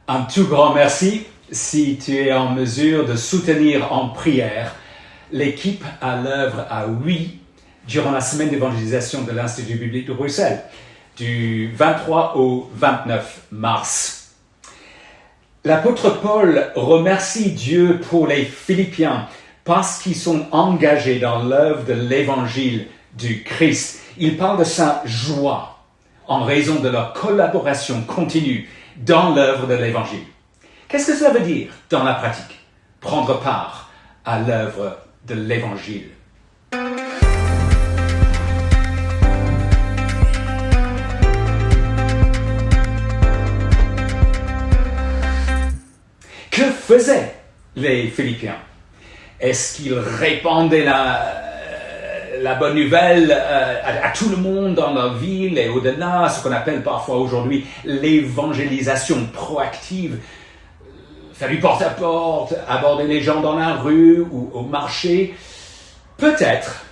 Un tout grand merci si tu es en mesure de soutenir en prière l'équipe à l'œuvre à Oui durant la semaine d'évangélisation de l'Institut biblique de Bruxelles, du 23 au 29 mars. L'apôtre Paul remercie Dieu pour les Philippiens parce qu'ils sont engagés dans l'œuvre de l'évangile du Christ. Il parle de sa joie en raison de leur collaboration continue dans l'œuvre de l'évangile. Qu'est-ce que cela veut dire dans la pratique? Prendre part à l'œuvre de l'évangile. Que faisaient les Philippiens? Est-ce qu'ils répandaient la bonne nouvelle à tout le monde dans leur ville et au-delà, ce qu'on appelle parfois aujourd'hui l'évangélisation proactive, faire du porte-à-porte, aborder les gens dans la rue ou au marché? Peut-être.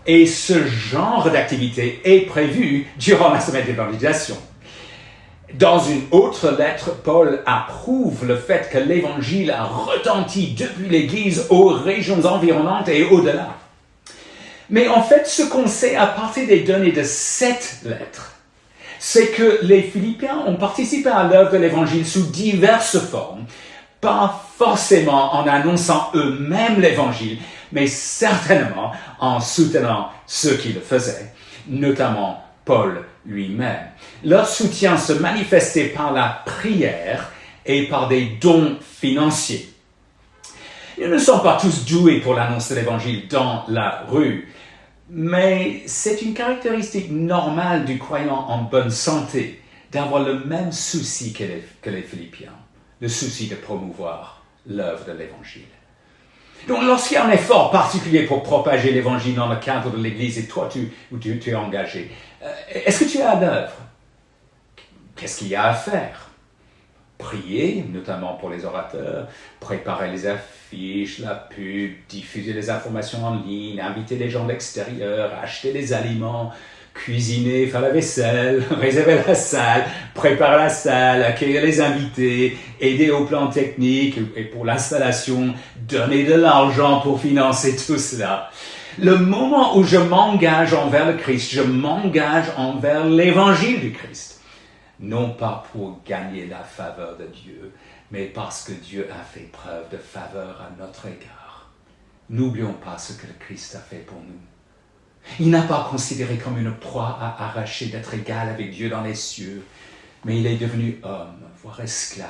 Et ce genre d'activité est prévu durant la semaine d'évangélisation. Dans une autre lettre, Paul approuve le fait que l'évangile a retenti depuis l'Église aux régions environnantes et au-delà. Mais en fait, ce qu'on sait à partir des données de cette lettre, c'est que les Philippiens ont participé à l'œuvre de l'évangile sous diverses formes, pas forcément en annonçant eux-mêmes l'évangile, mais certainement en soutenant ceux qui le faisaient, notamment Paul lui-même. Leur soutien se manifestait par la prière et par des dons financiers. Ils ne sont pas tous doués pour l'annonce de l'évangile dans la rue, mais c'est une caractéristique normale du croyant en bonne santé d'avoir le même souci que les Philippiens, le souci de promouvoir l'œuvre de l'évangile. Donc, lorsqu'il y a un effort particulier pour propager l'évangile dans le cadre de l'Église et toi, tu es engagé, est-ce que tu es à l'œuvre? Qu'est-ce qu'il y a à faire? Prier, notamment pour les orateurs, préparer les affiches, la pub, diffuser les informations en ligne, inviter les gens de l'extérieur, acheter des aliments, cuisiner, faire la vaisselle, réserver la salle, préparer la salle, accueillir les invités, aider au plan technique et pour l'installation, donner de l'argent pour financer tout cela. Le moment où je m'engage envers le Christ, je m'engage envers l'évangile du Christ. Non pas pour gagner la faveur de Dieu, mais parce que Dieu a fait preuve de faveur à notre égard. N'oublions pas ce que le Christ a fait pour nous. Il n'a pas considéré comme une proie à arracher d'être égal avec Dieu dans les cieux, mais il est devenu homme, voire esclave.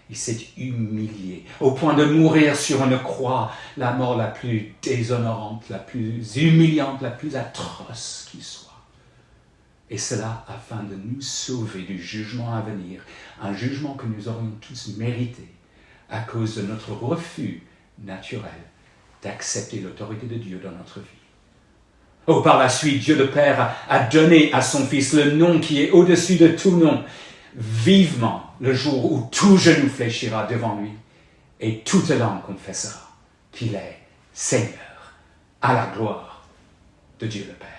Il s'est humilié au point de mourir sur une croix, la mort la plus déshonorante, la plus humiliante, la plus atroce qui soit. Et cela afin de nous sauver du jugement à venir, un jugement que nous aurions tous mérité à cause de notre refus naturel d'accepter l'autorité de Dieu dans notre vie. Oh, par la suite, Dieu le Père a donné à son Fils le nom qui est au-dessus de tout nom, vivement le jour où tout genou fléchira devant lui et toute langue confessera qu'il est Seigneur, à la gloire de Dieu le Père.